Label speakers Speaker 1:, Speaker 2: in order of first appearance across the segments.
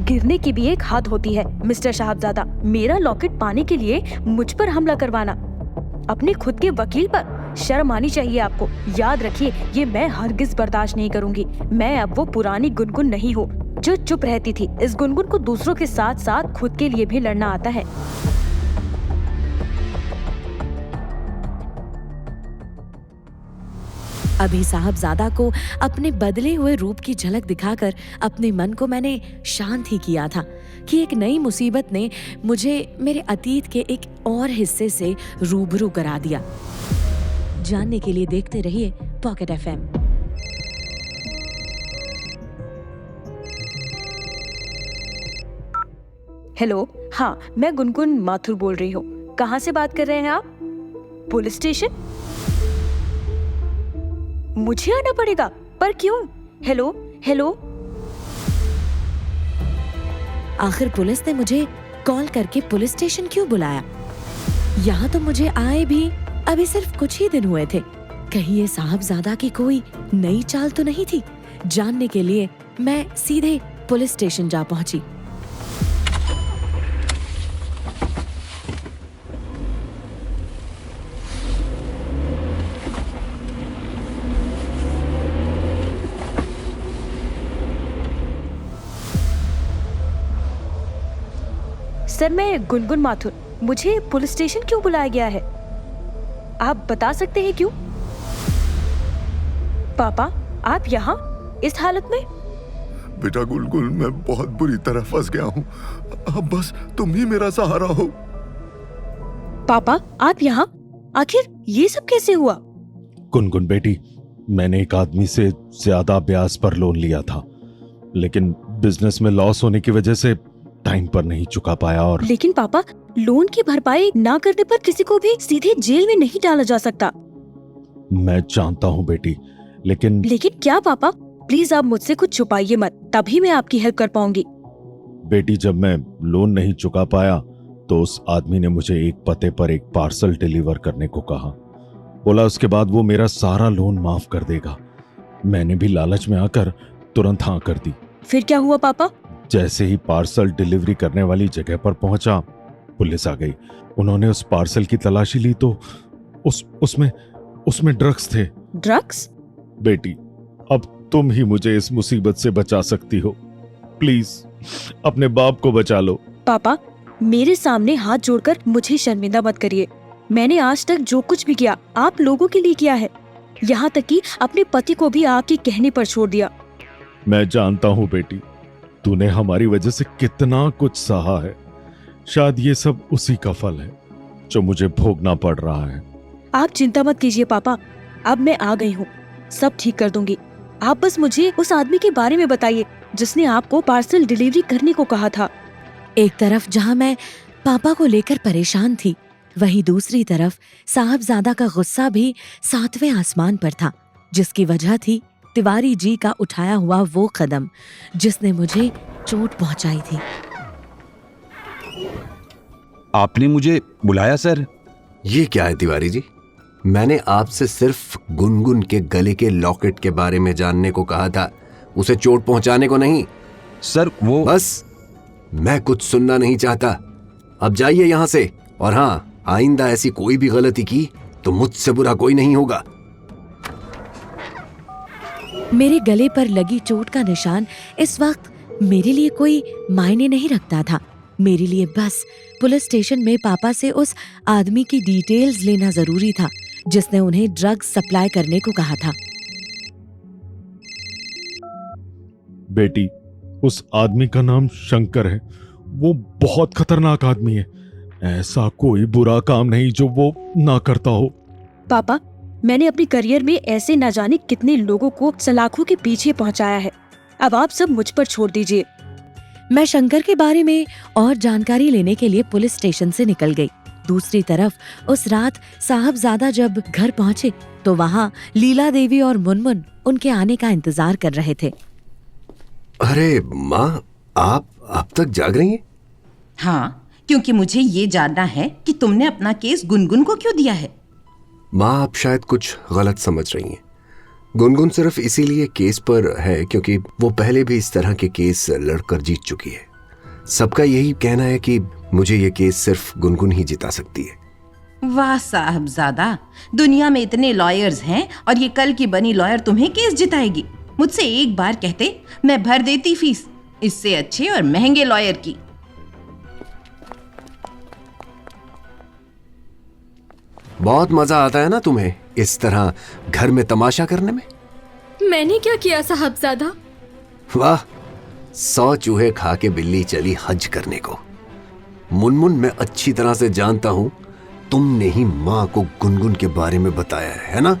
Speaker 1: गिरने की भी एक हाथ होती है। मिस्टर साहबजादा, मेरा लॉकेट पाने के लिए मुझ पर हमला करवाना, अपने खुद के वकील पर। शर्म आनी चाहिए आपको। याद रखिए, ये मैं हरगिज बर्दाश्त नहीं करूंगी। मैं अब वो पुरानी गुनगुन नहीं हूँ जो चुप रहती थी। इस गुनगुन को दूसरों के साथ साथ खुद के लिए भी लड़ना आता है।
Speaker 2: अभी साहबजादा को अपने बदले हुए रूप की झलक दिखाकर अपने मन को मैंने शांत ही किया था कि एक नई मुसीबत ने मुझे मेरे अतीत के एक और हिस्से से रूबरू करा दिया। जानने के लिए देखते रहिए पॉकेट एफएम।
Speaker 1: हेलो, हाँ, मैं गुनगुन माथुर बोल रही हूँ। कहाँ से बात कर रहे हैं आप? Police station? मुझे आना पड़ेगा? पर क्यों? Hello hello.
Speaker 2: आखिर पुलिस ने मुझे कॉल करके पुलिस स्टेशन क्यों बुलाया? यहाँ तो मुझे आए भी अभी सिर्फ कुछ ही दिन हुए थे। कहीं ये साहबजादा की कोई नई चाल तो नहीं थी? जानने के लिए मैं सीधे पुलिस स्टेशन जा पहुंची।
Speaker 1: सर, मैं गुनगुन माथुर। मुझे पुलिस स्टेशन क्यों बुलाया गया है? आप बता सकते हैं क्यों? पापा, आप यहाँ इस हालत में?
Speaker 3: बेटा गुलगुल, मैं बहुत बुरी तरह फंस गया हूँ। अब बस तुम ही मेरा सहारा हो।
Speaker 1: पापा, आप यहाँ? आखिर ये सब कैसे हुआ?
Speaker 4: गुनगुन बेटी, मैंने एक आदमी से ज्यादा ब्याज पर लोन लिया था, लेकिन बिजनेस में लॉस होने की वजह से टाइम पर नहीं चुका पाया। और
Speaker 1: लेकिन पापा, लोन की भरपाई ना करने पर किसी को भी सीधे जेल में नहीं डाला जा सकता।
Speaker 4: मैं जानता हूँ बेटी, लेकिन
Speaker 1: क्या पापा? प्लीज आप मुझसे कुछ छुपाइए मत, तभी मैं आपकी हेल्प कर पाऊंगी।
Speaker 4: बेटी, जब मैं लोन नहीं चुका पाया तो उस आदमी ने मुझे एक पते पर एक पार्सल डिलीवर करने को कहा। बोला उसके बाद वो मेरा सारा लोन माफ कर देगा। मैंने भी लालच में आकर तुरंत हाँ कर दी।
Speaker 1: फिर क्या हुआ पापा?
Speaker 4: जैसे ही पार्सल डिलीवरी करने वाली जगह पर पहुंचा, पुलिस आ गई। उन्होंने उस पार्सल की तलाशी ली तो उसमें ड्रग्स थे।
Speaker 1: ड्रग्स?
Speaker 4: बेटी, अब तुम ही मुझे इस मुसीबत से बचा सकती हो। प्लीज अपने बाप को बचा लो।
Speaker 1: पापा, मेरे सामने हाथ जोड़कर मुझे शर्मिंदा मत करिए। मैंने आज तक जो कुछ भी किया आप लोगों के लिए किया है, यहाँ तक कि अपने पति को भी आपके कहने पर छोड़ दिया।
Speaker 4: मैं जानता हूँ बेटी, तूने हमारी वजह से कितना कुछ सहा है। शायद ये सब उसी का फल है जो मुझे भोगना पड़ रहा है।
Speaker 1: आप चिंता मत कीजिए पापा, अब मैं आ गई हूँ, सब ठीक कर दूंगी। आप बस मुझे उस आदमी के बारे में बताइए जिसने आपको पार्सल डिलीवरी करने को कहा था।
Speaker 2: एक तरफ जहां मैं पापा को लेकर परेशान थी, वहीं दूसरी तरफ साहबजादा का गुस्सा भी 7वें आसमान पर था, जिसकी वजह थी तिवारी जी का उठाया हुआ वो कदम जिसने मुझे चोट पहुंचाई थी।
Speaker 5: आपने मुझे बुलाया सर?
Speaker 6: ये क्या है तिवारी जी? मैंने आपसे सिर्फ गुनगुन के गले के लॉकेट के बारे में जानने को कहा था, उसे चोट पहुंचाने को नहीं।
Speaker 5: सर वो
Speaker 6: बस, मैं कुछ सुनना नहीं चाहता। अब जाइए यहाँ से, और हाँ, आइंदा ऐसी कोई भी गलती की तो मुझसे बुरा कोई नहीं होगा।
Speaker 2: मेरे गले पर लगी चोट का निशान इस वक्त मेरे लिए कोई मायने नहीं रखता था। मेरे लिए बस पुलिस स्टेशन में पापा से उस आदमी की डिटेल्स लेना जरूरी था जिसने उन्हें ड्रग्स सप्लाई करने को कहा था।
Speaker 4: बेटी, उस आदमी का नाम शंकर है। वो बहुत खतरनाक आदमी है। ऐसा कोई बुरा काम नहीं जो वो ना करता हो।
Speaker 1: पापा, मैंने अपने करियर में ऐसे न जाने कितने लोगों को सलाखों के पीछे पहुंचाया है। अब आप सब मुझ पर छोड़ दीजिए।
Speaker 2: मैं शंकर के बारे में और जानकारी लेने के लिए पुलिस स्टेशन से निकल गई। दूसरी तरफ उस रात साहबजादा जब घर पहुंचे तो वहाँ लीला देवी और मुनमुन उनके आने का इंतजार कर रहे थे।
Speaker 6: अरे माँ, आप अब तक जाग रही हैं?
Speaker 7: हाँ, क्योंकि मुझे ये जानना है कि तुमने अपना केस गुनगुन को क्यों दिया है।
Speaker 6: माँ, आप शायद कुछ गलत समझ रही हैं। गुनगुन सिर्फ इसीलिए केस पर है क्योंकि वो पहले भी इस तरह के केस लड़कर जीत चुकी है। सबका यही कहना है कि मुझे ये केस सिर्फ गुनगुन ही जिता सकती है।
Speaker 7: वाह साहबजादा, दुनिया में इतने लॉयर्स हैं और ये कल की बनी लॉयर तुम्हें केस जिताएगी। मुझसे एक बार कहते, मैं भर देती फीस इससे अच्छे और महंगे लॉयर की।
Speaker 6: बहुत मजा आता है ना तुम्हें इस तरह घर में तमाशा करने में?
Speaker 1: मैंने क्या किया साहबजादा?
Speaker 6: वाह, 100 चूहे खा के बिल्ली चली हज करने को। मुनमुन, मैं अच्छी तरह से जानता हूँ तुमने ही माँ को गुनगुन के बारे में बताया है ना?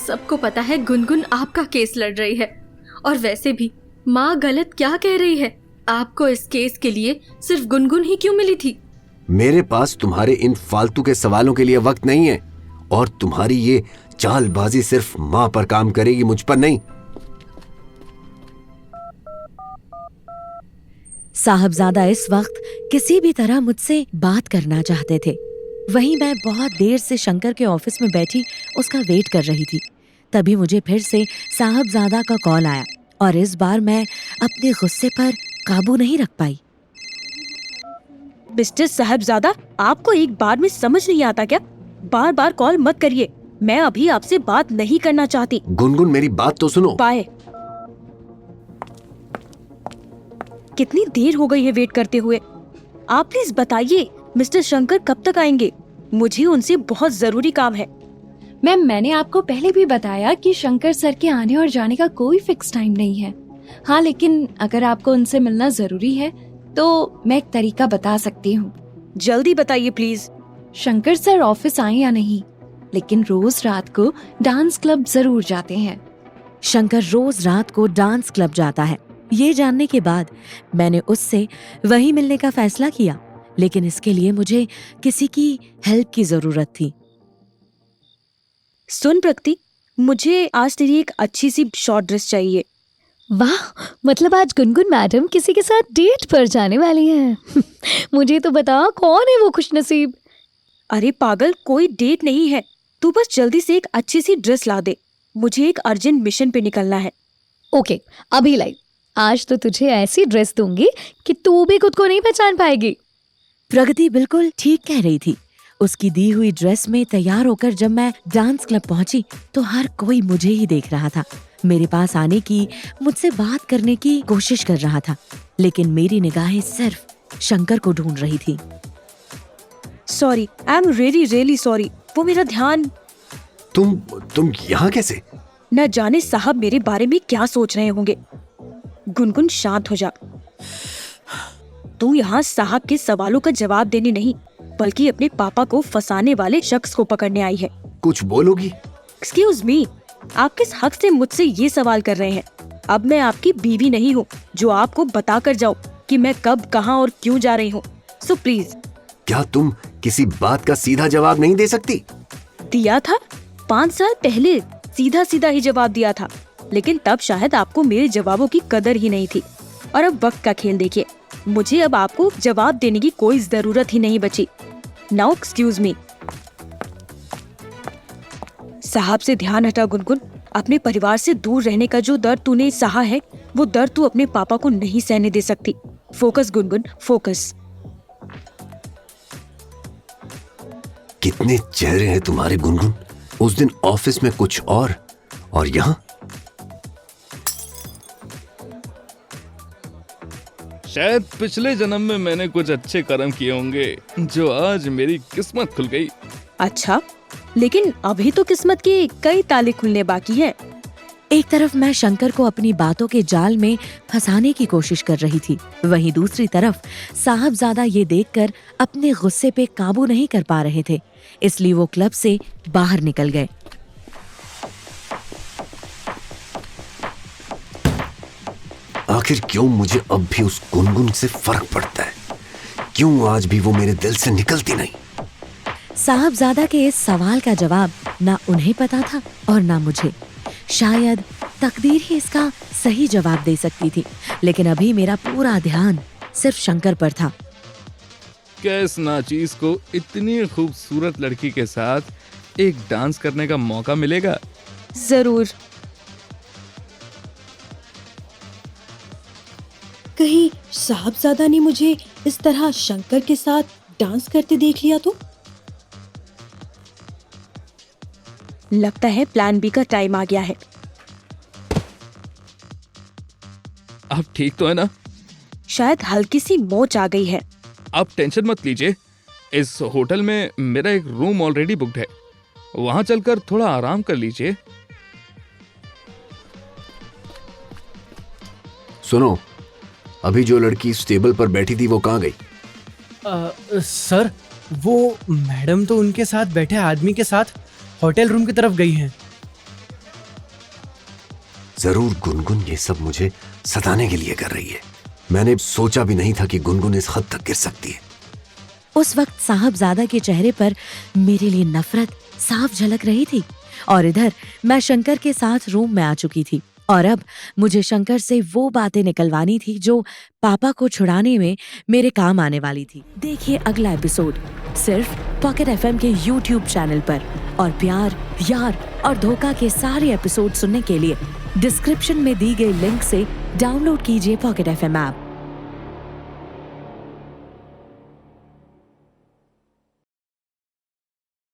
Speaker 8: सबको पता है गुनगुन आपका केस लड़ रही है, और वैसे भी माँ गलत क्या कह रही है? आपको इस केस के लिए सिर्फ गुनगुन ही क्यों मिली थी?
Speaker 6: मेरे पास तुम्हारे इन फालतू के सवालों के लिए वक्त नहीं है, और तुम्हारी ये चालबाजी सिर्फ माँ पर काम करेगी, मुझ पर नहीं।
Speaker 2: साहबजादा इस वक्त किसी भी तरह मुझसे बात करना चाहते थे। वहीं मैं बहुत देर से शंकर के ऑफिस में बैठी उसका वेट कर रही थी। तभी मुझे फिर से साहबजादा का कॉल आया, और इस बार मैं अपने गुस्से पर काबू नहीं रख पाई।
Speaker 1: मिस्टर साहबजादा, आपको एक बार में समझ नहीं आता क्या? बार बार कॉल मत करिए, मैं अभी आपसे बात नहीं करना चाहती।
Speaker 6: गुनगुन, मेरी बात तो सुनो।
Speaker 1: बाय। कितनी देर हो गई है वेट करते हुए? आप प्लीज बताइए मिस्टर शंकर कब तक आएंगे? मुझे उनसे बहुत जरूरी काम है।
Speaker 8: मैम, मैंने आपको पहले भी बताया कि शंकर सर के आने और जाने का कोई फिक्स टाइम नहीं है। हाँ, लेकिन अगर आपको उनसे मिलना जरूरी है तो मैं एक तरीका बता सकती हूँ।
Speaker 1: जल्दी बताइए प्लीज।
Speaker 8: शंकर सर ऑफिस आए या नहीं, लेकिन रोज रात को डांस क्लब जरूर जाते हैं।
Speaker 2: शंकर रोज रात को डांस क्लब जाता है। ये जानने के बाद मैंने उससे वहीं मिलने का फैसला किया, लेकिन इसके लिए मुझे किसी की हेल्प की जरूरत थी।
Speaker 1: सुन प्रगति, मुझे आज तेरी एक अच्छी सी शॉर्ट ड्रेस चाहिए।
Speaker 9: वाह, मतलब आज गुनगुन मैडम किसी के साथ डेट पर जाने वाली हैं। मुझे तो बता, कौन है वो खुशनसीब?
Speaker 1: अरे पागल, कोई डेट नहीं है। तू बस जल्दी से एक अच्छी सी ड्रेस ला दे, मुझे एक अर्जेंट मिशन पे निकलना है।
Speaker 9: ओके, अभी लाई। आज तो तुझे ऐसी ड्रेस दूंगी कि तू भी खुद को नहीं पहचान पाएगी।
Speaker 2: प्रगति बिल्कुल ठीक कह रही थी। उसकी दी हुई ड्रेस में तैयार होकर जब मैं डांस क्लब पहुंची तो हर कोई मुझे ही देख रहा था। मेरे पास आने की, मुझसे बात करने की कोशिश कर रहा था, लेकिन मेरी निगाहें सिर्फ शंकर को ढूंढ रही थी।
Speaker 1: Sorry, I am really sorry. वो मेरा ध्यान।
Speaker 6: तुम यहाँ कैसे?
Speaker 1: न जाने साहब मेरे बारे में क्या सोच रहे होंगे। गुनगुन, शांत हो जा। तू यहाँ साहब के सवालों का जवाब देने नहीं, बल्कि अपने पापा को फंसाने वाले शख्स को पकड़ने आई है।
Speaker 6: कुछ बोलोगी?
Speaker 1: एक्सक्यूज मी, आप किस हक से मुझसे ये सवाल कर रहे हैं? अब मैं आपकी बीवी नहीं हूँ जो आपको बता कर जाऊँ कि मैं कब, कहाँ और क्यों जा रही हूँ। So please.
Speaker 6: क्या तुम किसी बात का सीधा जवाब नहीं दे सकती?
Speaker 1: दिया था 5 साल पहले, सीधा सीधा ही जवाब दिया था, लेकिन तब शायद आपको मेरे जवाबों की कदर ही नहीं थी। और अब वक्त का खेल देखिए, मुझे अब आपको जवाब देने की कोई जरूरत ही नहीं बची। Now excuse me. साहब से ध्यान हटा गुनगुन। अपने परिवार से दूर रहने का जो दर्द तूने सहा है, वो दर्द तू अपने पापा को नहीं सहने दे सकती। Focus Gungun, focus.
Speaker 6: कितने चेहरे हैं तुम्हारे गुनगुन। उस दिन ऑफिस में कुछ और यहाँ।
Speaker 10: शायद पिछले जन्म में मैंने कुछ अच्छे कर्म किए होंगे जो आज मेरी किस्मत खुल गई।
Speaker 1: अच्छा, लेकिन अभी तो किस्मत के कई ताले खुलने बाकी हैं।
Speaker 2: एक तरफ मैं शंकर को अपनी बातों के जाल में फंसाने की कोशिश कर रही थी, वहीं दूसरी तरफ साहबजादा ये देखकर अपने गुस्से पे काबू नहीं कर पा रहे थे, इसलिए वो क्लब से बाहर निकल गए।
Speaker 6: आखिर क्यों मुझे अब भी उस गुनगुन से फर्क पड़ता है? क्यों आज भी वो मेरे दिल से निकलती नहीं?
Speaker 2: साहबजादा के इस सवाल का जवाब ना उन्हें पता था और ना मुझे। शायद तकदीर ही इसका सही जवाब दे सकती थी, लेकिन अभी मेरा पूरा ध्यान सिर्फ शंकर पर था।
Speaker 10: क्या इस नाचीज को इतनी खूबसूरत लड़की के साथ एक डांस करने का मौका मिलेगा?
Speaker 1: जरूर।
Speaker 11: कहीं साहबजादा ने मुझे इस तरह शंकर के साथ डांस करते देख लिया तो?
Speaker 1: लगता है प्लान बी का टाइम आ गया है।
Speaker 10: आप ठीक तो है ना?
Speaker 1: शायद हल्की सी मोच आ गई है।
Speaker 10: आप टेंशन मत लीजिए, इस होटल में मेरा एक रूम ऑलरेडी बुक्ड है, वहां चलकर थोड़ा आराम कर लीजिए।
Speaker 6: सुनो, अभी जो लड़की स्टेबल पर बैठी थी वो कहाँ गई?
Speaker 12: सर, वो मैडम तो उनके साथ बैठे आदमी के साथ होटल रूम की तरफ गई हैं।
Speaker 6: जरूर गुनगुन ये सब मुझे सताने के लिए कर रही है। मैंने सोचा भी नहीं था कि गुनगुन इस हद तक गिर सकती है।
Speaker 2: उस वक्त साहबजादा के चेहरे पर मेरे लिए नफरत साफ झलक रही थी और इधर मैं शंकर के साथ रूम में आ चुकी थी और अब मुझे शंकर से वो बातें निकलवानी थी जो पापा को छुड़ाने में मेरे काम आने वाली थी। देखिए अगला एपिसोड सिर्फ पॉकेट FM के YouTube चैनल पर। और प्यार, यार और धोखा के सारे एपिसोड सुनने के लिए डिस्क्रिप्शन में दी गई लिंक से डाउनलोड कीजिए पॉकेट FM ऐप।